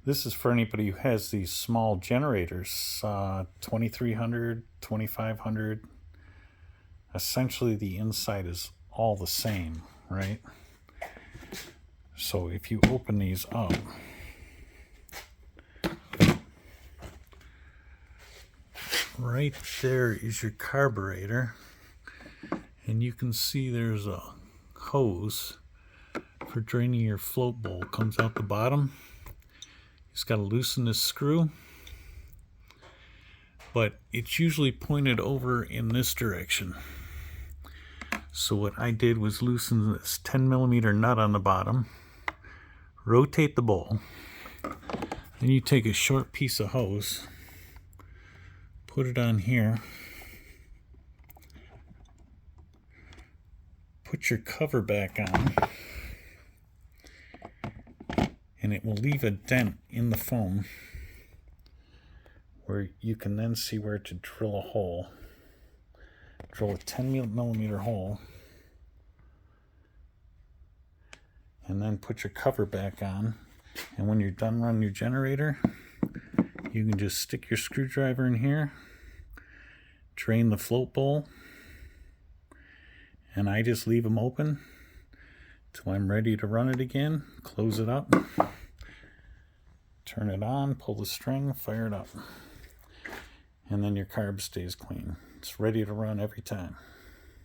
This is for anybody who has these small generators, 2300, 2500. Essentially the inside is all the same, right? So if you open these up, right there is your carburetor, and you can see there's a hose for draining your float bowl. Comes out the bottom. You just got to loosen this screw, but it's usually pointed over in this direction. So what I did was loosen this 10mm nut on the bottom, rotate the bowl, then you take a short piece of hose, put it on here, put your cover back on, and it will leave a dent in the foam where you can then see where to drill a hole. Drill a 10mm hole, and then put your cover back on, and when you're done running your generator, you can just stick your screwdriver in here, drain the float bowl, and I just leave them open till I'm ready to run it again. Close it up, turn it on, pull the string, fire it up, and then your carb stays clean. It's ready to run every time.